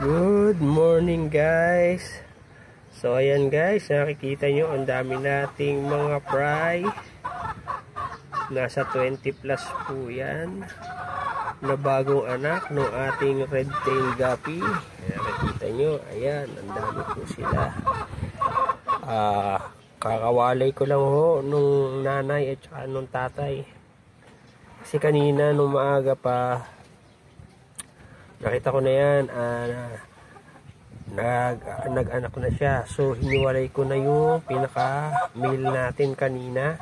Good morning guys. So ayan guys, nakikita nyo ang dami nating mga fry. Nasa 20 plus po yan na bagong anak ng ating red tail guppy. Nakikita nyo, ayan, ang dami po sila. Kakawalay ko lang ho nung nanay at saka nung tatay. Kasi kanina nung maaga pa nakita ko na yan, nag-anak na siya. So hiniwalay ko na yung pinaka male natin kanina.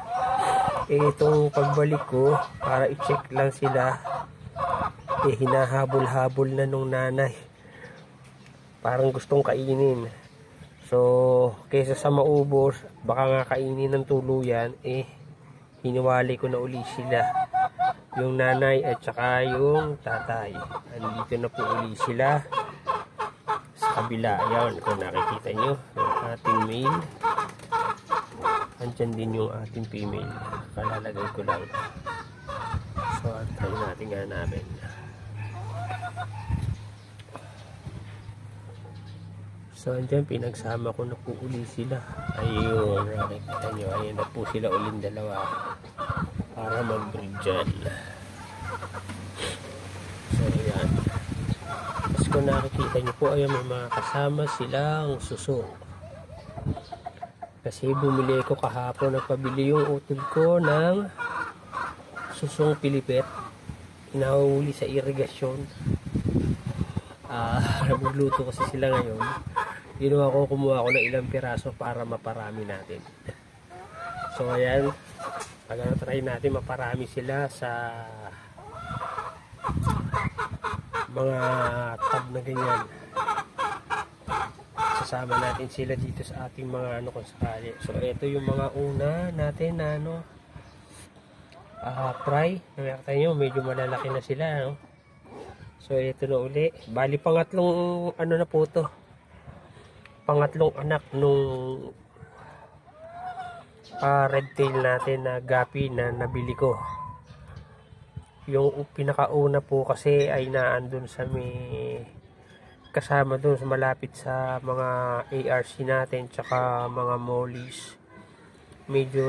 Itong pagbalik ko para i-check lang sila, hinahabol-habol na nung nanay, parang gustong kainin. So kaysa sa maubos, baka nga kainin ng tuluyan, hiniwalay ko na uli sila, yung nanay at saka yung tatay. Andito na po uli sila sa kabila. Ayan, kung nakikita nyo yung ating male, andyan din yung ating female. Kalalagay ko lang. So try natin hanapin. So andyan, pinagsama ko na po uli sila. Ayun, nakikita nyo, ayan na po sila uling dalawa para mag-breed dyan. So ayan, tapos kung nakikita nyo po, ayan, may mga kasama silang suso. Kasi bumili ko kahapon, nagpabili yung utol ko ng susong pilipet, inahuli sa irigasyon. Nagluto kasi sila ngayon. Ginawa ko, kumuha ko ng ilang piraso para maparami natin. So ayan, try natin maparami sila sa mga tab na ganyan. Sasama natin sila dito sa ating mga kung sakali. So ito yung mga una natin na fry. Nakikita nyo, medyo malalaki na sila, no? So ito na uli. Bali pangatlong na po to. Pangatlong anak nung red tail natin na guppy na nabili ko. Yung pinakauna po kasi ay naandun sa may kasama dun sa malapit sa mga ARC natin tsaka mga mollies. Medyo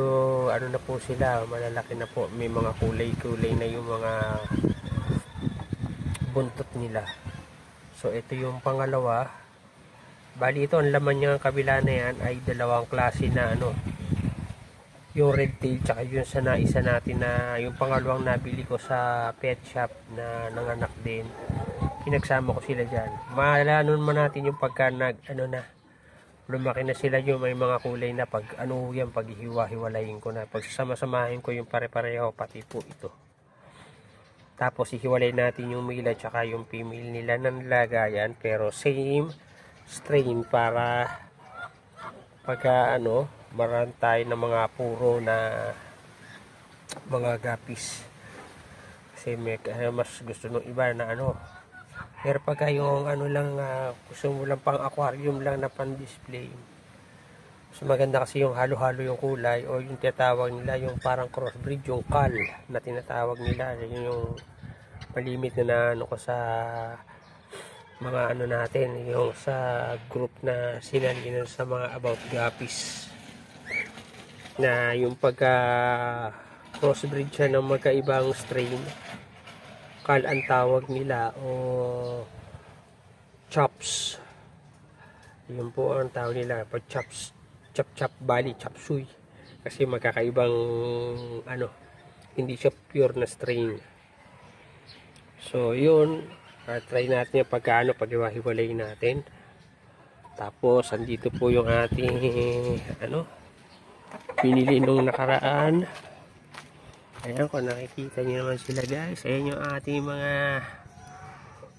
na po sila, malalaki na po, may mga kulay na yung mga buntot nila. So ito yung pangalawa. Bali ito, ang laman niya, ang kabila na yan ay dalawang klase na yung red tail tsaka yung sa naisa natin na yung pangalawang nabili ko sa pet shop na nanganak din. Pinagsama ko sila dyan. Malanon man natin yung pagka lumaki na sila, yung may mga kulay na pag yan, pag hiwa-hiwalayin ko na, pag sasama-samahin ko yung pare-pareho, pati po ito. Tapos ihiwalay natin yung male at saka yung female nila ng lagayan, pero same strain para pagka maran tayo ng mga puro na mga guppies. Kasi may mas gusto nung iba na pero pagka yung lang gusto mo lang pang aquarium lang na pan display, mas maganda kasi yung halo-halo yung kulay, o yung tinatawag nila yung parang crossbreed, yung cal na tinatawag nila. Yun yung malimit na ko sa mga natin, yung sa group na sinalinan sa mga about guppies, na yung pagka crossbreed siya ng magkaibang strain, cal ang tawag nila, o chops. Yun po ang tawag nila, pag chops, chop bali chop suey, kasi magkakaibang hindi siya pure na strain. So yun, try natin yung pag-iwahiwalay natin. Tapos andito po yung ating pinili nung nakaraan. Ayan, kung nakikita nyo naman sila guys, ayan yung ating mga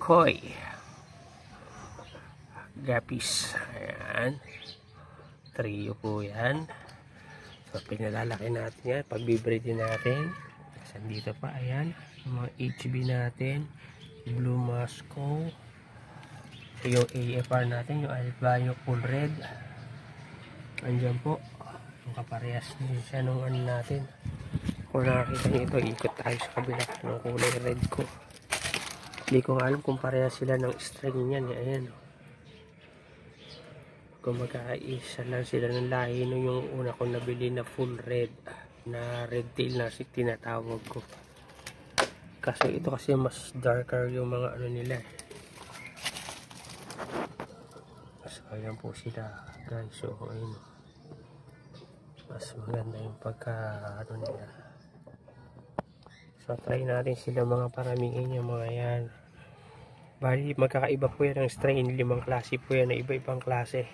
koi guppies. Ayan, trio po yan. So pinalalaki natin yan, pagbibreed natin. Tapos andito pa, ayan, yung mga HB natin, Blue Moscow, yung AFR natin, yung Albino Full Red. Andyan po, yung kaparehas din siya nung natin. Kung nakakita nyo ito, ikot tayo sa kabila ng kulay red ko. Hindi ko alam kung pareha sila ng string niyan. Ayan. Kung magkaisa lang sila ng lahi no, yung una kong nabili na full red na red tail na tinatawag ko. Kasi ito kasi mas darker yung mga ano nila. So ayan po sila guys. So ayun. Mas maganda yung pagka ano nila. So try natin sila mga paramihin yung mga yan. Bali magkakaiba po yan ng strain. 5 klase po yan na iba-ibang klase.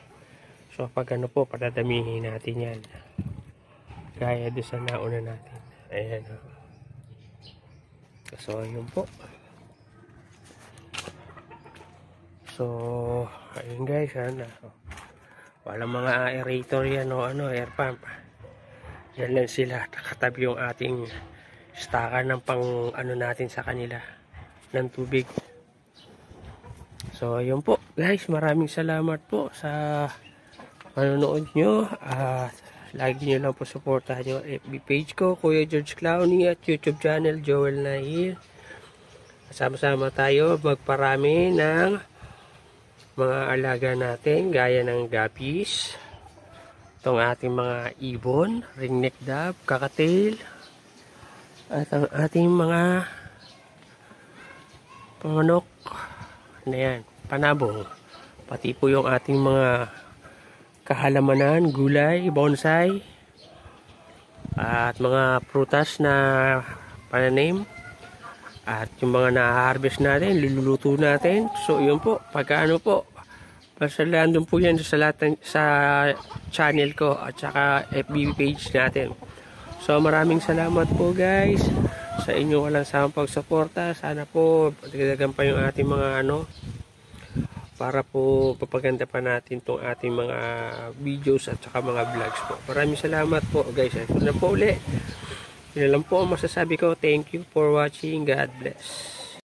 So pag ano po, patadamihin natin yan. Gaya doon sa nauna natin. Ayan. So ayun po. So ayun guys. Walang mga aerator yan o ano, air pump. Yan lang sila. Nakatabi yung ating staka ng pang ano natin sa kanila. Ng tubig. So ayun po guys. Maraming salamat po sa manonood nyo at lagi nyo lang po supportahan yung FB page ko, Kuya George Clowney, at YouTube channel Joel Nahil. Sama-sama tayo magparami ng mga alaga natin gaya ng guppies, itong ating mga ibon, ringneck dove, kakatail, at ang ating mga pamanok na yan, panabong, pati po yung ating mga kahalamanan, gulay, bonsai, at mga prutas na pananim, at yung mga na-harvest natin, liluluto natin. So yun po, pagkaano po, basta landon po yan sa channel ko at saka FB page natin. So maraming salamat po guys sa inyong walang samang pagsuporta. Sana po dagdagan pa yung ating mga ano, para po papaganda pa natin itong ating mga videos at saka mga vlogs po. Maraming salamat po guys. Ito na po ulit. Yun lang po ang masasabi ko. Thank you for watching. God bless.